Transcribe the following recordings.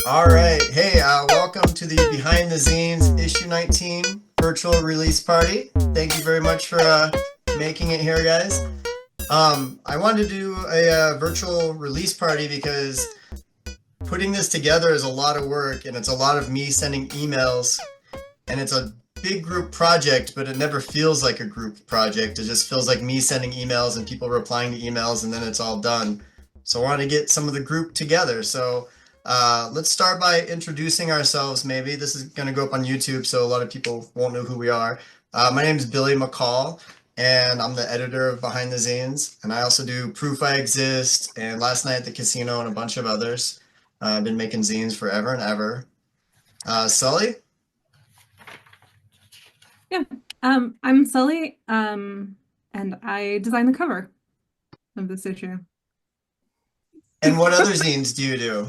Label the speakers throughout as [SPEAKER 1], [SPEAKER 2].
[SPEAKER 1] All right. Hey, welcome to the Behind the Zines issue 19 virtual release party. Thank you very much for making it here, guys. I wanted to do a virtual release party because putting this together is a lot of work and it's a lot of me sending emails and it's a big group project, but it never feels like a group project. It just feels like me sending emails and people replying to emails and then it's all done. So I wanted to get some of the group together. So let's start by introducing ourselves, maybe. This is going to go up on YouTube, so a lot of people won't know who we are. My name is Billy McCall, and I'm the editor of Behind the Zines. And I also do Proof I Exist, and Last Night at the Casino, and a bunch of others. I've been making zines forever and ever. Sully?
[SPEAKER 2] Yeah, I'm Sully, and I designed the cover of this issue.
[SPEAKER 1] And what other zines do you do?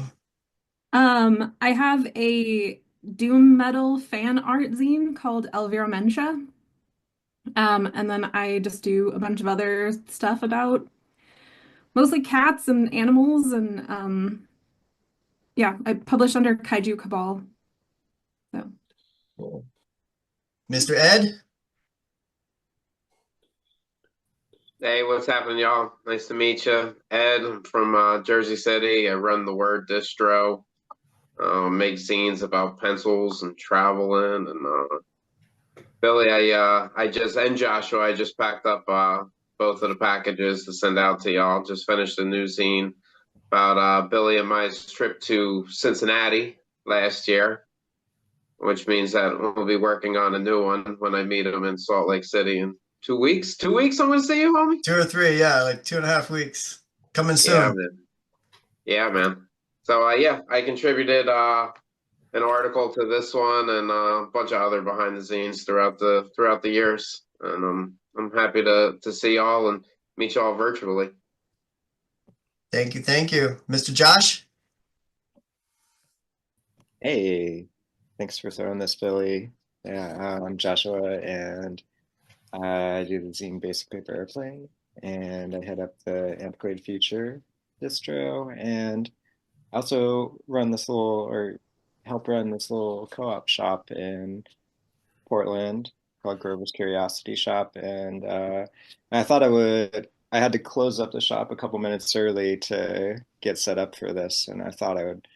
[SPEAKER 2] I have a doom metal fan art zine called Elvira Mensha, and then I just do a bunch of other stuff about mostly cats and animals, and yeah, I publish under Kaiju Cabal. So,
[SPEAKER 1] Cool. Mr. Ed?
[SPEAKER 3] Hey, what's happening, y'all? Nice to meet you. Ed, I'm from Jersey City. I run the Word Distro, make zines about pencils and traveling. And Billy, I just and Joshua, I just packed up both of the packages to send out to y'all. Just finished a new zine about Billy and my trip to Cincinnati last year, which means that we'll be working on a new one when I meet him in Salt Lake City in 2 weeks. 2 weeks, I'm gonna see you, homie.
[SPEAKER 1] 2 or 3, yeah, like 2.5 weeks. Coming
[SPEAKER 3] Yeah,
[SPEAKER 1] soon.
[SPEAKER 3] man. Yeah, man. So yeah, I contributed an article to this one and a bunch of other behind the scenes throughout the years, and I'm happy to see y'all and meet y'all virtually.
[SPEAKER 1] Thank you, thank you. Mr. Josh?
[SPEAKER 4] Hey, thanks for throwing this, Billy. Yeah, I'm Joshua, and I do the zine Basic Paper Airplane, and I head up the Antiquated Future distro, and I also run this little, or help run this little co-op shop in Portland called Grover's Curiosity Shop, and I thought I had to close up the shop a couple minutes early to get set up for this, and I thought I would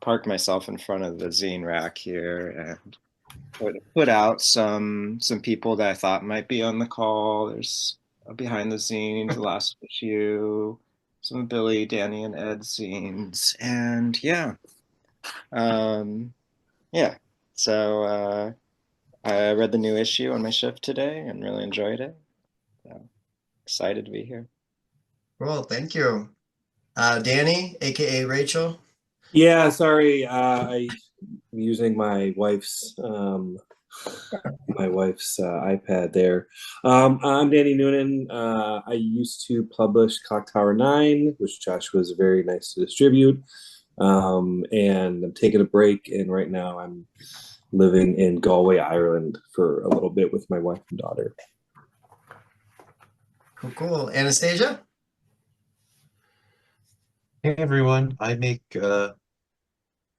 [SPEAKER 4] park myself in front of the zine rack here and put out some people that I thought might be on the call. There's a behind the scenes, the last issue, some Billy, Danny, and Ed scenes, and um, yeah. So I read the new issue on my shift today and really enjoyed it. So excited to be here.
[SPEAKER 1] Cool, thank you. Danny, aka Rachel.
[SPEAKER 5] Yeah, sorry. I'm using my wife's iPad there. I'm Danny Noonan. I used to publish Clock Tower 9, which Josh was very nice to distribute. And I'm taking a break, and right now I'm living in Galway, Ireland for a little bit with my wife and daughter.
[SPEAKER 1] Cool, cool. Anastasia?
[SPEAKER 6] Hey everyone, I make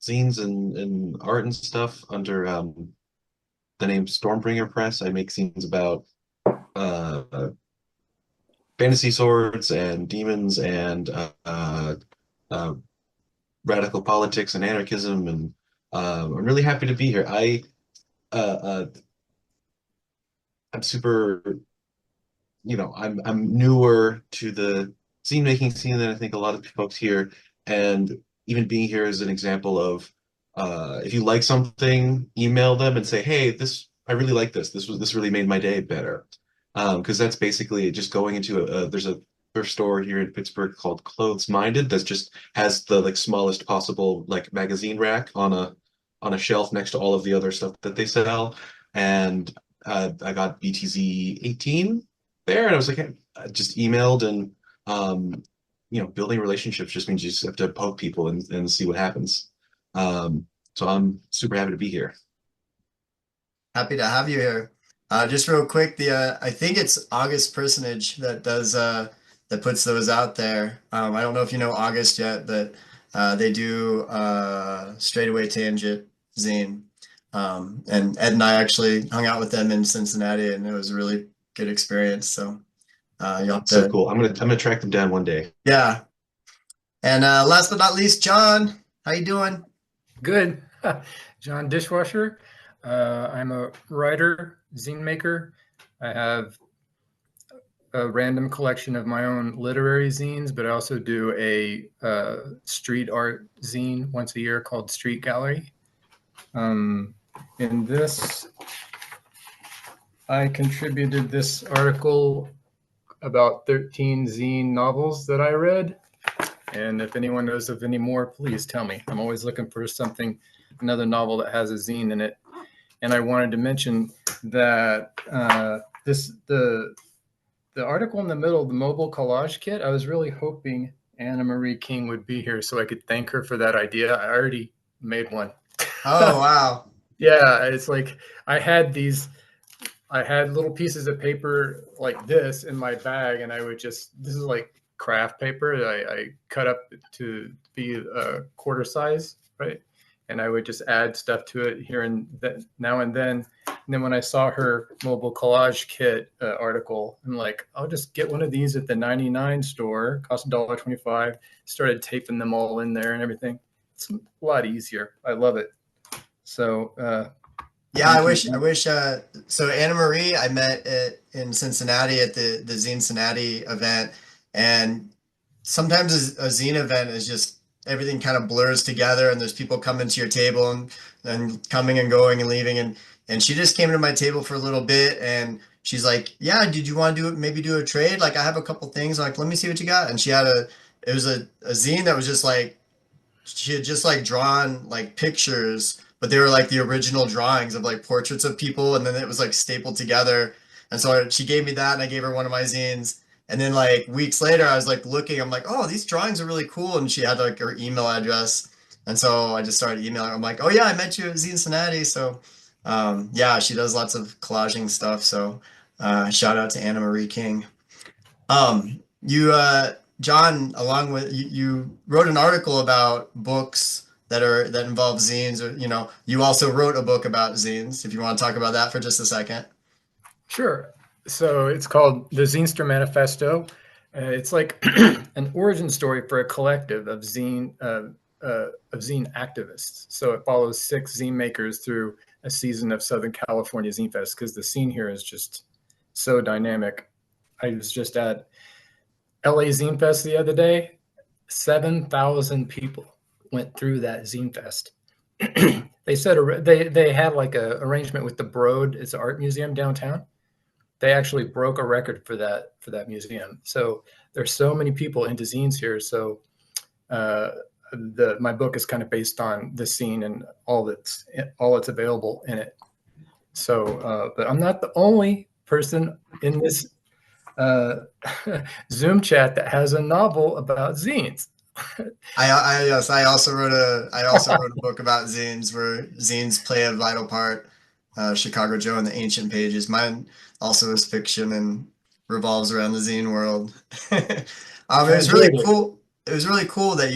[SPEAKER 6] zines and art and stuff under the name Stormbringer Press. I make zines about uh, fantasy swords and demons and uh, radical politics and anarchism, and I'm really happy to be here. Uh, uh, I'm super, I'm newer to the scene making scene than I think a lot of folks here, and even being here is an example of if you like something, email them and say, "Hey, this I really like this. This really made my day better." Because that's basically just going into there's a thrift store here in Pittsburgh called Clothes Minded that just has the like smallest possible like magazine rack on a shelf next to all of the other stuff that they sell, and I got BTZ19 there, and I was like, hey, I just emailed, and building relationships just means you just have to poke people and see what happens. So I'm super happy to be here.
[SPEAKER 1] Happy to have you here. Just real quick, the I think it's August Personage that does that puts those out there. I don't know if you know August yet, but They do Straightaway Tangent zine. And Ed and I actually hung out with them in Cincinnati, and it was a really good experience. So you'll have
[SPEAKER 6] So
[SPEAKER 1] to,
[SPEAKER 6] cool. I'm gonna track them down one day.
[SPEAKER 1] yeah. And last but not least, John, how you doing?
[SPEAKER 7] Good. John Dishwasher. I'm a writer, zine maker. I have a random collection of my own literary zines, but I also do a street art zine once a year called Street Gallery. In this, I contributed this article about 13 zine novels that I read. And if anyone knows of any more, please tell me. I'm always looking for something, another novel that has a zine in it. And I wanted to mention that the article in the middle, the mobile collage kit, I was really hoping Anna Marie King would be here so I could thank her for that idea. I already made one.
[SPEAKER 1] Oh, wow.
[SPEAKER 7] Yeah, it's like I had little pieces of paper like this in my bag, and I would this is like craft paper that I cut up to be a quarter size, right? And I would just add stuff to it here and now and then. And then when I saw her mobile collage kit article, I'm like, I'll just get one of these at the 99 store, cost $1.25. Started taping them all in there and everything. It's a lot easier. I love it. So
[SPEAKER 1] Yeah, I wish. So Anna Marie, I met in Cincinnati at the Zine Cincinnati event, and sometimes a zine event is just everything kind of blurs together, and there's people coming to your table and coming and going and leaving, and she just came to my table for a little bit, and she's like, "Yeah, did you want to maybe do a trade? Like, I have a couple things. Like, let me see what you got." And she had it was a zine that was just like she had just like drawn like pictures, but they were like the original drawings of like portraits of people, and then it was like stapled together. And so she gave me that, and I gave her one of my zines. And then like weeks later, I was like looking, I'm like, oh, these drawings are really cool. And she had like her email address, and so I just started emailing her. I'm like, oh yeah, I met you at Zine Cincinnati. So yeah, she does lots of collaging stuff. So shout out to Anna Marie King. John, along with you wrote an article about books that involve zines, or you also wrote a book about zines. If you want to talk about that for just a second.
[SPEAKER 7] Sure. So it's called the Zinester Manifesto. It's like an origin story for a collective of zine activists. So it follows 6 zine makers through a season of Southern California Zine Fest because the scene here is just so dynamic. I was just at LA Zine Fest the other day. 7,000 people went through that Zine Fest. They said they had like a arrangement with the Broad. It's an art museum downtown. They actually broke a record for that museum. So there's so many people into zines here. So my book is kind of based on the scene and all that's available in it. So, but I'm not the only person in this Zoom chat that has a novel about zines.
[SPEAKER 1] Yes, I also wrote a book about zines where zines play a vital part. Chicago Joe and the Ancient Pages. Mine also is fiction and revolves around the zine world. It was really cool. It was really cool that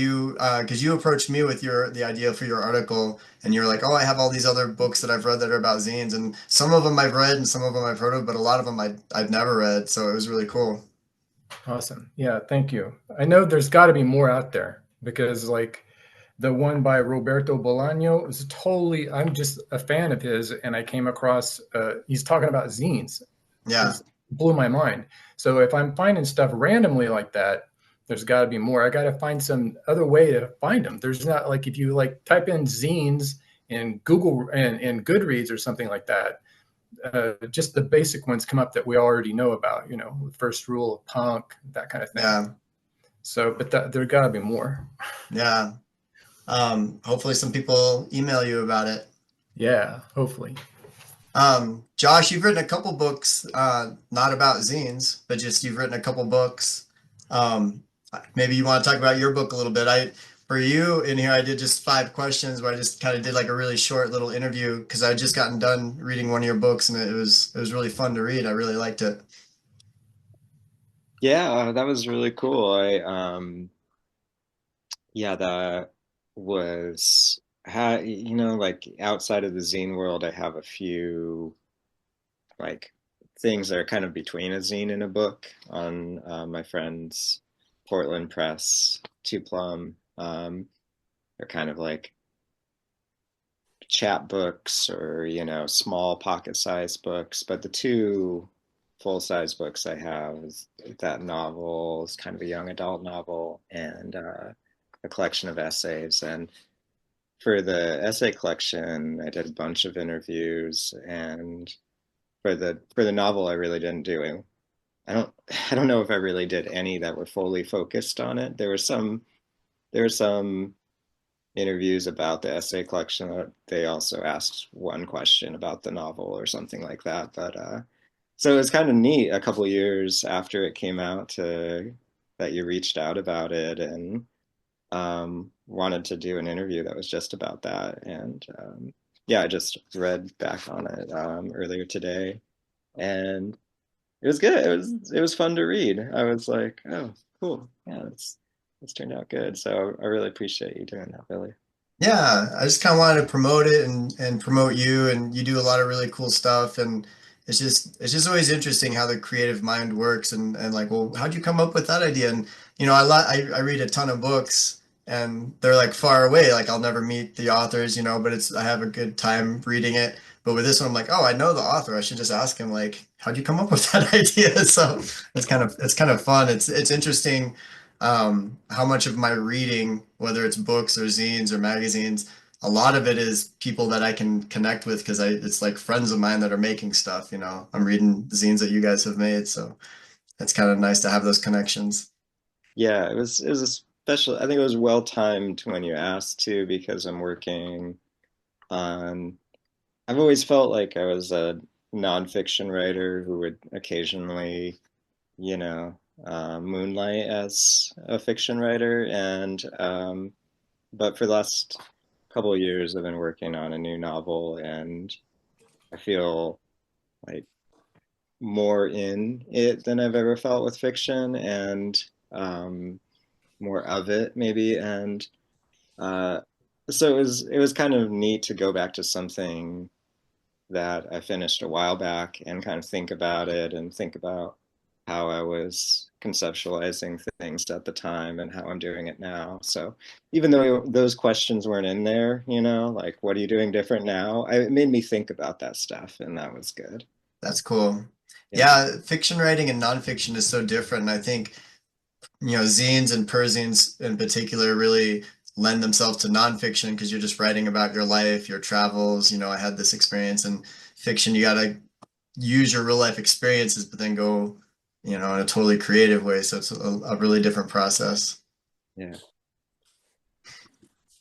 [SPEAKER 1] because you approached me with the idea for your article, and you were like, "Oh, I have all these other books that I've read that are about zines, and some of them I've read, and some of them I've heard of, but a lot of them I've never read." So it was really cool.
[SPEAKER 7] Awesome. Yeah, thank you. I know there's got to be more out there because like the one by Roberto Bolaño is totally, I'm just a fan of his, and I came across he's talking about zines.
[SPEAKER 1] Yeah.
[SPEAKER 7] It blew my mind. So if I'm finding stuff randomly like that, there's got to be more. I got to find some other way to find them. There's not like if you like type in zines in Google and Goodreads or something like that, just the basic ones come up that we already know about, the first rule of punk, that kind of thing.
[SPEAKER 1] Yeah.
[SPEAKER 7] So, but there got to be more.
[SPEAKER 1] Yeah. Hopefully some people email you about it.
[SPEAKER 7] Yeah, hopefully.
[SPEAKER 1] Josh, you've written a couple books, not about zines, but just you've written a couple books. Maybe you want to talk about your book a little bit. For you in here, I did just 5 questions where I just kind of did like a really short little interview because I had just gotten done reading one of your books, and it was really fun to read. I really liked it.
[SPEAKER 4] Yeah, that was really cool. yeah, that was like outside of the zine world, I have a few like things that are kind of between a zine and a book on my friend's Portland Press, Two Plum. They're kind of like chapbooks or small pocket-sized books. But the two full-size books I have is that novel, is kind of a young adult novel, and a collection of essays. And for the essay collection, I did a bunch of interviews, and for the novel, I really didn't do. I don't I don't know if I really did any that were fully focused on it. There were some interviews about the essay collection that they also asked one question about the novel or something like that. But so it was kind of neat a couple years after it came out to that you reached out about it and wanted to do an interview that was just about that. And yeah, I just read back on it earlier today, and it was good. It was fun to read. I was like, oh, cool. Yeah, it's turned out good. So I really appreciate you doing that, Billy.
[SPEAKER 1] Yeah, I just kind of wanted to promote it and promote you, and you do a lot of really cool stuff, and it's just always interesting how the creative mind works, and like, well, how'd you come up with that idea? And I read a ton of books, and they're like far away, like I'll never meet the authors, but I have a good time reading it. But with this one, I'm like, oh, I know the author. I should just ask him, like, how'd you come up with that idea? So it's kind of fun. It's interesting how much of my reading, whether it's books or zines or magazines, a lot of it is people that I can connect with because it's like friends of mine that are making stuff. I'm reading zines that you guys have made, so it's kind of nice to have those connections.
[SPEAKER 4] Yeah, it was a special. I think it was well timed when you asked too, because I'm working on. I've always felt like I was a nonfiction writer who would occasionally, moonlight as a fiction writer, and but for the last couple of years, I've been working on a new novel, and I feel like more in it than I've ever felt with fiction, and um, more of it maybe. And uh, so it was kind of neat to go back to something that I finished a while back and kind of think about it and think about how I was conceptualizing things at the time and how I'm doing it now. So even though those questions weren't in there, like what are you doing different now? It made me think about that stuff, and that was good.
[SPEAKER 1] That's cool.
[SPEAKER 4] Yeah.
[SPEAKER 1] Yeah, fiction writing and nonfiction is so different. And I think zines and perzines in particular really lend themselves to nonfiction because you're just writing about your life, your travels. I had this experience, and fiction, you got to use your real life experiences, but then go, in a totally creative way. So it's a really different process.
[SPEAKER 4] Yeah.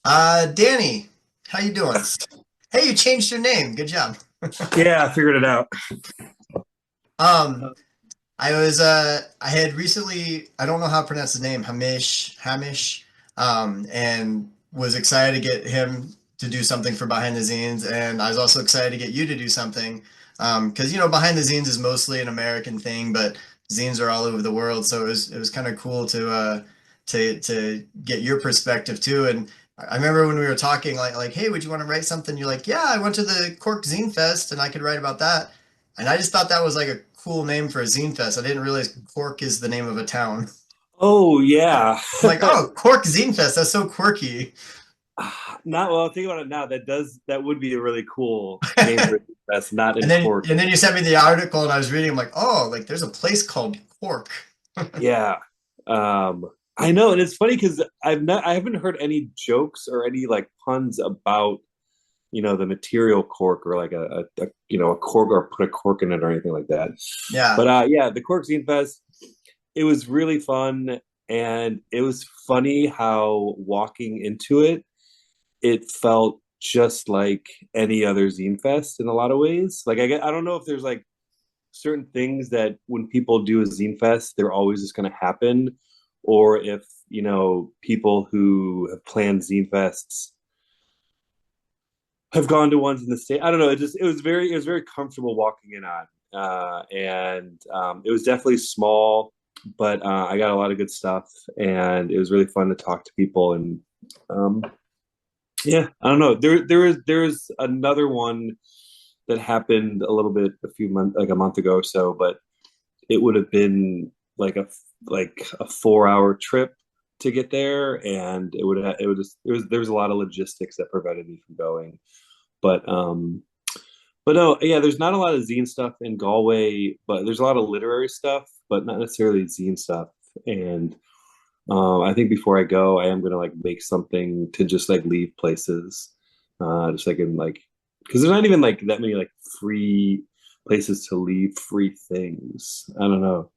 [SPEAKER 1] Danny, how you doing? Hey, you changed your name. Good job.
[SPEAKER 5] Yeah, I figured it out.
[SPEAKER 1] Um, I had recently, I don't know how to pronounce his name, Hamish, and was excited to get him to do something for Behind the Zines, and I was also excited to get you to do something, because Behind the Zines is mostly an American thing, but zines are all over the world, so it was kind of cool to get your perspective too. And I remember when we were talking, like, hey, would you want to write something? You're like, yeah, I went to the Cork Zine Fest, and I could write about that. And I just thought that was like a cool name for a zine fest. I didn't realize Cork is the name of a town.
[SPEAKER 5] Oh yeah.
[SPEAKER 1] I'm like, oh, Cork Zine Fest. That's so quirky.
[SPEAKER 5] Not well. Think about it now. That would be a really cool name for that's not
[SPEAKER 1] And
[SPEAKER 5] in
[SPEAKER 1] then
[SPEAKER 5] Cork.
[SPEAKER 1] and then you sent me the article, and I was reading. I'm like, oh, like there's a place called Cork.
[SPEAKER 5] Yeah. I know, and it's funny because I haven't heard any jokes or any like puns about the material cork or like a cork or put a cork in it or anything like that.
[SPEAKER 1] Yeah,
[SPEAKER 5] But yeah, the Cork Zine Fest, it was really fun, and it was funny how walking into it, it felt just like any other Zine Fest in a lot of ways. Like I don't know if there's like certain things that when people do a Zine Fest, they're always just going to happen, or if people who have planned Zine Fests have gone to ones in the state. I don't know. It was very comfortable walking in on, and it was definitely small, but I got a lot of good stuff, and it was really fun to talk to people and Um, yeah, I don't know. There is another one that happened a little bit like a month ago or so, but it would have been like a 4 hour trip to get there, and it would just there was a lot of logistics that prevented me from going. But no, yeah, there's not a lot of zine stuff in Galway, but there's a lot of literary stuff, but not necessarily zine stuff. And I think before I go, I am gonna like make something to just like leave places, just like in like because there's not even like that many like free places to leave free things. I don't know.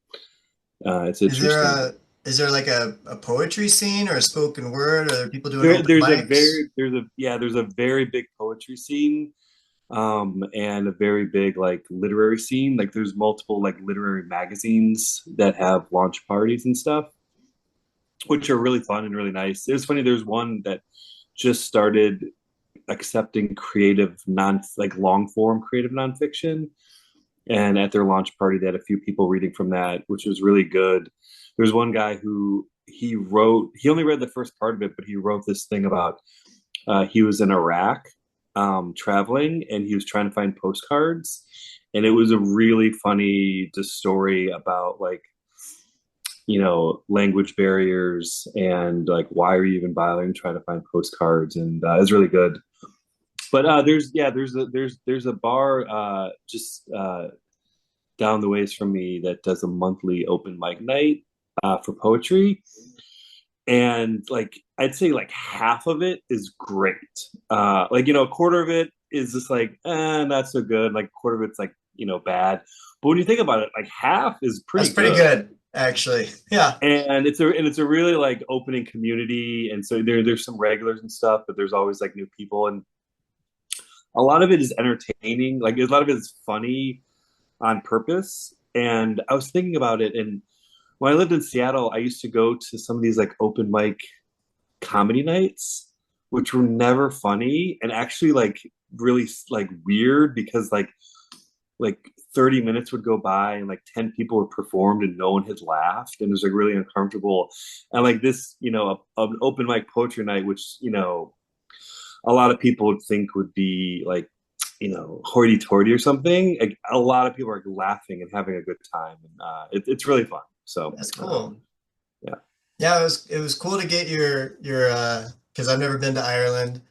[SPEAKER 5] It's
[SPEAKER 1] Is there
[SPEAKER 5] interesting.
[SPEAKER 1] a like a poetry scene or a spoken word? Or are there people doing
[SPEAKER 5] There,
[SPEAKER 1] open
[SPEAKER 5] there's a
[SPEAKER 1] mics?
[SPEAKER 5] very there's a yeah there's a very big poetry scene, and a very big like literary scene. Like there's multiple like literary magazines that have launch parties and stuff, which are really fun and really nice. It was funny. There's one that just started accepting creative non like long form creative nonfiction, and at their launch party they had a few people reading from that, which was really good. There's one guy who he only read the first part of it, but he wrote this thing about he was in Iraq, traveling, and he was trying to find postcards, and it was a really funny just story about like language barriers and like why are you even bothering trying to find postcards, and it's really good. But there's a bar just down the ways from me that does a monthly open mic night for poetry, and like I'd say like half of it is great. Like a quarter of it is just like not so good. Like a quarter of it's like bad. But when you think about it, like half is
[SPEAKER 1] That's
[SPEAKER 5] pretty
[SPEAKER 1] pretty
[SPEAKER 5] good.
[SPEAKER 1] good, actually. Yeah.
[SPEAKER 5] And it's a really like opening community, and so there's some regulars and stuff, but there's always like new people, and a lot of it is entertaining. Like a lot of it is funny on purpose. And I was thinking about it, and when I lived in Seattle, I used to go to some of these like open mic comedy nights, which were never funny and actually like really like weird because like 30 minutes would go by and like 10 people had performed and no one had laughed, and it was like really uncomfortable. And like this, an open mic poetry night, which a lot of people would think would be like hoity-toity or something, like a lot of people are laughing and having a good time, and it's really fun. So
[SPEAKER 1] That's cool.
[SPEAKER 5] yeah.
[SPEAKER 1] Yeah, it was cool to get your because I've never been to Ireland,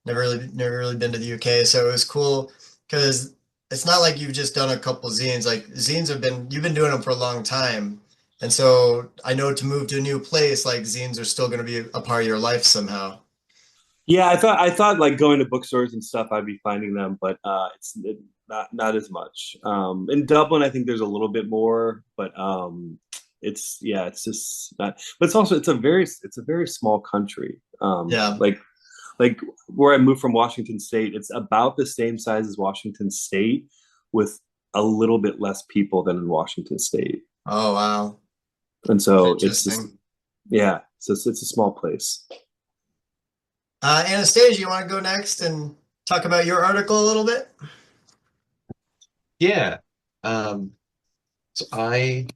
[SPEAKER 1] never really been to the UK, so it was cool because it's not like you've just done a couple zines. Like zines you've been doing them for a long time, and so I know to move to a new place, like zines are still going to be a part of your life somehow.
[SPEAKER 5] Yeah, I thought like going to bookstores and stuff, I'd be finding them, but not as much. In Dublin, I think there's a little bit more, but it's just not. But it's a very small country.
[SPEAKER 1] Yeah.
[SPEAKER 5] Like where I moved from Washington State, it's about the same size as Washington State, with a little bit less people than in Washington State,
[SPEAKER 1] Oh, wow.
[SPEAKER 5] and so it's just
[SPEAKER 1] Interesting.
[SPEAKER 5] yeah, it's a small place.
[SPEAKER 1] Anastasia, you want to go next and talk about your article a little bit?
[SPEAKER 6] Yeah. Um, so I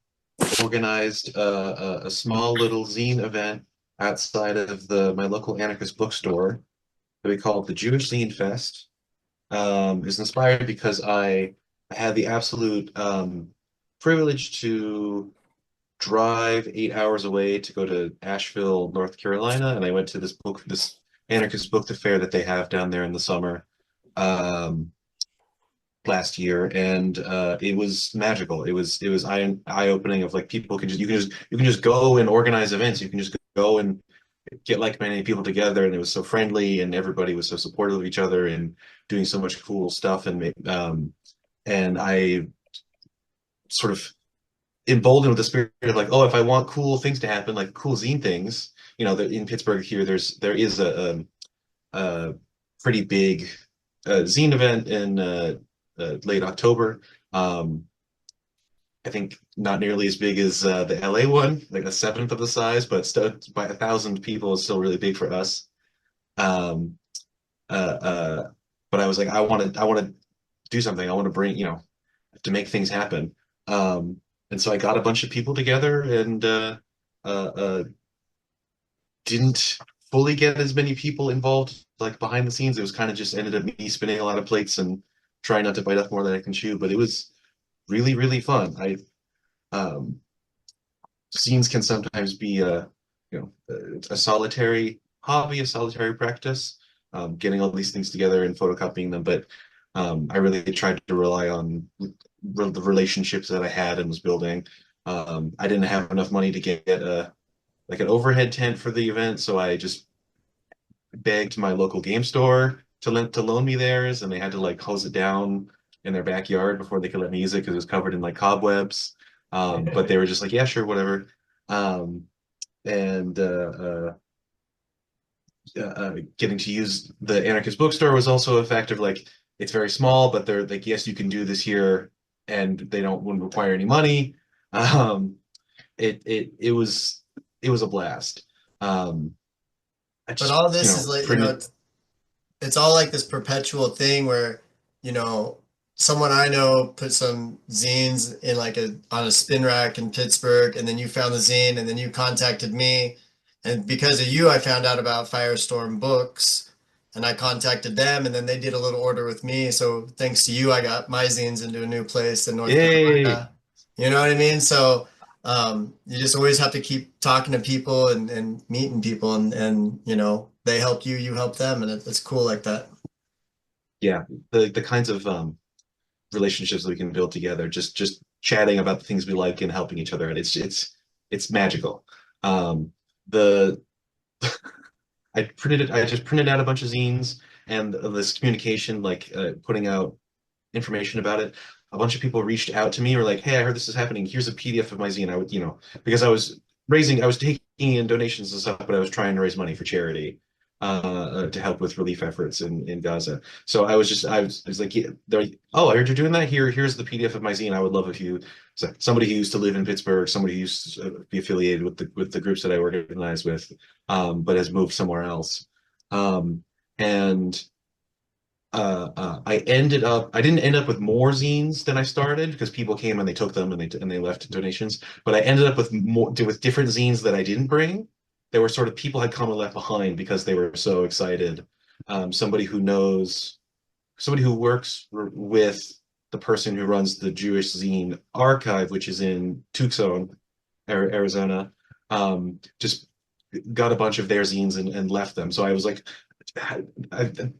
[SPEAKER 6] organized a small little zine event outside of my local anarchist bookstore that we called the Jewish Zine Fest. It's inspired because I had the absolute privilege to drive 8 hours away to go to Asheville, North Carolina, and I went to this anarchist book fair that they have down there in the summer. Um, Last year, and it was magical. It was eye opening of like people can just you can just go and organize events. You can just go and get like many people together, and it was so friendly, and everybody was so supportive of each other and doing so much cool stuff. And I sort of emboldened with the spirit of like, oh, if I want cool things to happen, like cool zine things, in Pittsburgh here, there is a pretty big zine event in late October. Um, I think not nearly as big as the LA one, like a seventh of the size, but still by 1,000 people is still really big for us. Um, uh, uh, but I was like, I want to do something. I want to bring, to make things happen. And so I got a bunch of people together and uh, uh, didn't fully get as many people involved like behind the scenes. It was kind of just ended up me spinning a lot of plates and trying not to bite off more than I can chew. But it was really, really fun. Um, Scenes can sometimes be a solitary hobby, a solitary practice, getting all these things together and photocopying them. But I really tried to rely on the relationships that I had and was building. I didn't have enough money to get like an overhead tent for the event, so I just begged my local game store to loan me theirs, and they had to like hose it down in their backyard before they could let me use it because it was covered in like cobwebs. But they were just like, yeah, sure, whatever. Um, and Getting to use the anarchist bookstore was also a factor of like it's very small, but they're like, yes, you can do this here, and they don't wouldn't require any money. Um, it was a blast. Um, I
[SPEAKER 1] But
[SPEAKER 6] just
[SPEAKER 1] all this is like,
[SPEAKER 6] printed.
[SPEAKER 1] it's all like this perpetual thing where, someone I know put some zines in like on a spin rack in Pittsburgh, and then you found the zine, and then you contacted me. And because of you, I found out about Firestorm Books, and I contacted them, and then they did a little order with me. So thanks to you, I got my zines into a new place in North
[SPEAKER 6] Yay!
[SPEAKER 1] Carolina. You know what I mean? So you just always have to keep talking to people and meeting people, and they help you, you help them, and it's cool like that.
[SPEAKER 6] Yeah, the kinds of relationships that we can build together, just chatting about the things we like and helping each other, and it's magical. The I just printed out a bunch of zines and this communication, like putting out information about it. A bunch of people reached out to me, were like, "Hey, I heard this is happening. Here's a PDF of my zine." I would, because I was taking in donations and stuff, but I was trying to raise money for charity to help with relief efforts in Gaza. So I was like, yeah, they're like, "Oh, I heard you're doing that. Here's the PDF of my zine. I would love if you." So somebody who used to live in Pittsburgh, somebody who used to be affiliated with the groups that I organize with, but has moved somewhere else. And I didn't end up with more zines than I started because people came and they took them and they left donations. But I ended up with with different zines that I didn't bring. There were sort of people had come and left behind because they were so excited. Somebody who knows, somebody who works with the person who runs the Jewish Zine Archive, which is in Tucson, Arizona, just got a bunch of their zines and left them. So I was like,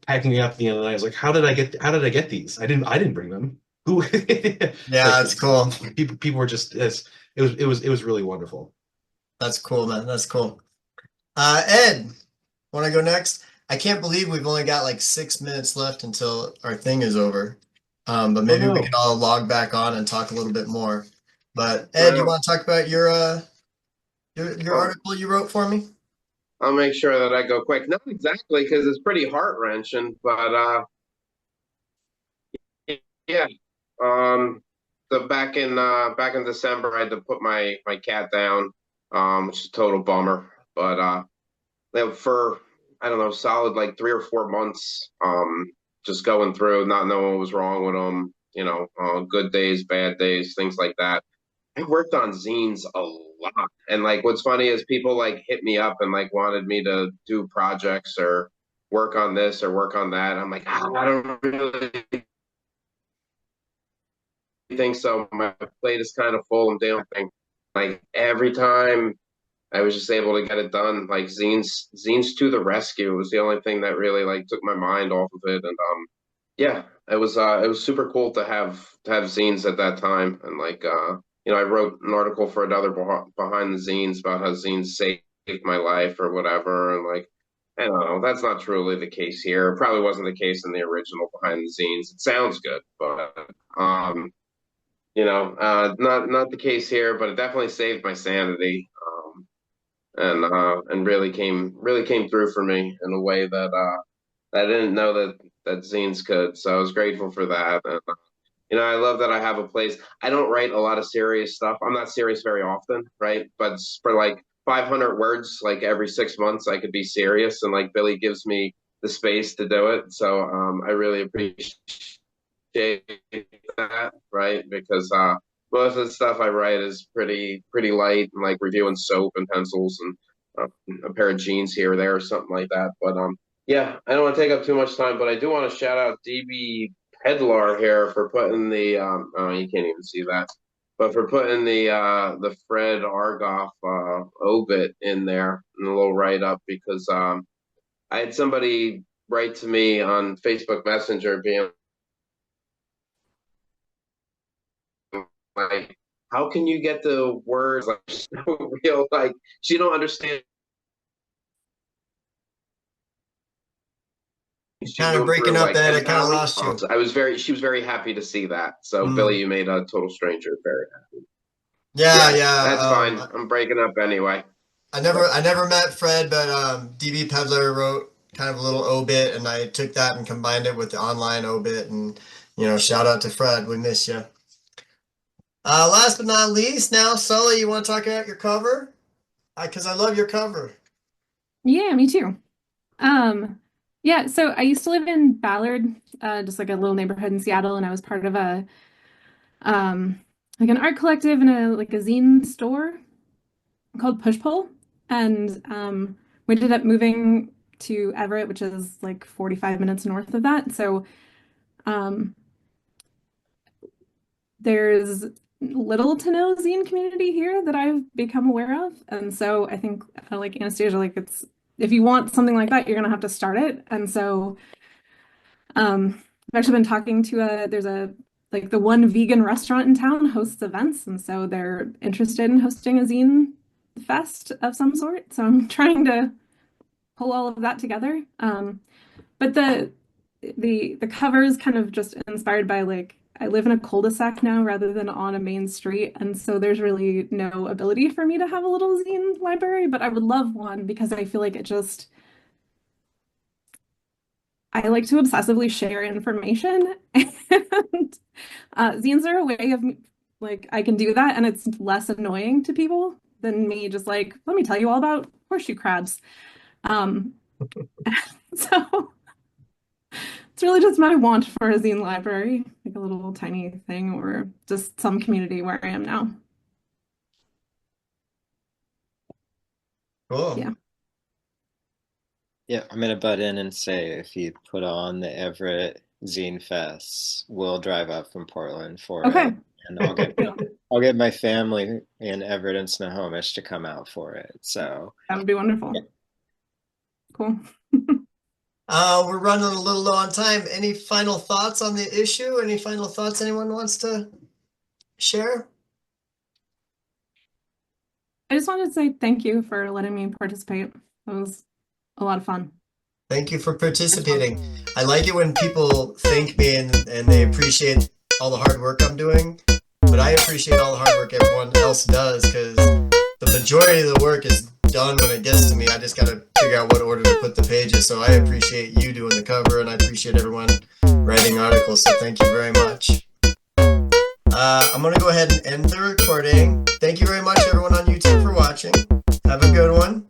[SPEAKER 6] packing up at the end of the night. I was like, how did I get these? I didn't bring them. Who?
[SPEAKER 1] Yeah,
[SPEAKER 6] Like
[SPEAKER 1] that's cool.
[SPEAKER 6] people were just as it was really wonderful.
[SPEAKER 1] That's cool, man. That's cool. Ed, want to go next? I can't believe we've only got like 6 minutes left until our thing is over. But
[SPEAKER 6] Oh
[SPEAKER 1] maybe we can
[SPEAKER 6] no.
[SPEAKER 1] all log back on and talk a little bit more. But Ed, you
[SPEAKER 3] Well,
[SPEAKER 1] want to talk about your
[SPEAKER 3] I'll,
[SPEAKER 1] article you wrote for me?
[SPEAKER 3] I'll make sure that I go quick. Not exactly because it's pretty heart wrenching, but yeah. Um, so back in December, I had to put my cat down, which is a total bummer. But for I don't know, solid like 3 or 4 months, just going through, not knowing what was wrong with him. Good days, bad days, things like that. I worked on zines a lot. And like what's funny is people like hit me up and like wanted me to do projects or work on this or work on that. I'm like, I don't really think so. My plate is kind of full. I'm doing thing. Like every time I was just able to get it done. Like zines to the rescue was the only thing that really like took my mind off of it. And yeah, it was super cool to have zines at that time. And like I wrote an article for another behind the zines about how zines saved my life or whatever. And like I don't know, that's not truly the case here. It probably wasn't the case in the original behind the zines. It sounds good, but not the case here. But it definitely saved my sanity. And really came through for me in a way that I didn't know that zines could. So I was grateful for that. And I love that I have a place. I don't write a lot of serious stuff. I'm not serious very often, right? But for like 500 words, like every 6 months, I could be serious, and like Billy gives me the space to do it. So I really appreciate that, right? Because most of the stuff I write is pretty light, and like reviewing soap and pencils and a pair of jeans here or there or something like that. But yeah, I don't want to take up too much time, but I do want to shout out DB Pedlar here for putting the oh, you can't even see that, but for putting the Fred Argoff obit in there in a little write up, because I had somebody write to me on Facebook Messenger being like, how can you get the words like so real? Like, she don't understand. She's
[SPEAKER 1] Kind of
[SPEAKER 3] going through
[SPEAKER 1] breaking up,
[SPEAKER 3] like
[SPEAKER 1] Ed. I
[SPEAKER 3] pen
[SPEAKER 1] kind of
[SPEAKER 3] pally.
[SPEAKER 1] lost you.
[SPEAKER 3] She was very happy to see that. So
[SPEAKER 1] Mm.
[SPEAKER 3] Billy, you made a total stranger very happy.
[SPEAKER 1] Yeah.
[SPEAKER 3] That's fine. I'm breaking up anyway.
[SPEAKER 1] I never met Fred, but DB Pedler wrote kind of a little obit, and I took that and combined it with the online obit, and shout out to Fred. We miss you. Last but not least, now Sully, you want to talk about your cover? Because I love your cover.
[SPEAKER 2] Yeah, me too. Yeah, so I used to live in Ballard, just like a little neighborhood in Seattle, and I was part of a like an art collective and a zine store called Push Pull. And we ended up moving to Everett, which is like 45 minutes north of that. So um there's little to no zine community here that I've become aware of. And so I think like Anastasia, like it's if you want something like that, you're gonna have to start it. And so I've actually been talking to there's a like the one vegan restaurant in town hosts events, and so they're interested in hosting a zine fest of some sort. So I'm trying to pull all of that together. But the cover is kind of just inspired by like I live in a cul-de-sac now rather than on a main street, and so there's really no ability for me to have a little zine library, but I would love one because I feel like I like to obsessively share information, and zines are a way of like I can do that, and it's less annoying to people than me just like let me tell you all about horseshoe crabs. Um, so it's really just my want for a zine library, like a little tiny thing, or just some community where I am now.
[SPEAKER 1] Cool.
[SPEAKER 2] Yeah.
[SPEAKER 4] Yeah, I'm gonna butt in and say if you put on the Everett Zine Fest, we'll drive up from Portland for
[SPEAKER 2] Okay.
[SPEAKER 4] it, and I'll get my family in Everett and Snohomish to come out for it. So
[SPEAKER 2] That would be wonderful.
[SPEAKER 4] Yeah.
[SPEAKER 2] Cool.
[SPEAKER 1] We're running a little low on time. Any final thoughts on the issue? Any final thoughts anyone wants to share?
[SPEAKER 2] I just wanted to say thank you for letting me participate. It was a lot of fun.
[SPEAKER 1] Thank you for participating. I like it when people thank me and they appreciate all the hard work I'm doing, but I appreciate all the hard work everyone else does because the majority of the work is done when it gets to me. I just got to figure out what order to put the pages. So I appreciate you doing the cover, and I appreciate everyone writing articles. So thank you very much. I'm going to go ahead and end the recording. Thank you very much, everyone on YouTube, for watching. Have a good one.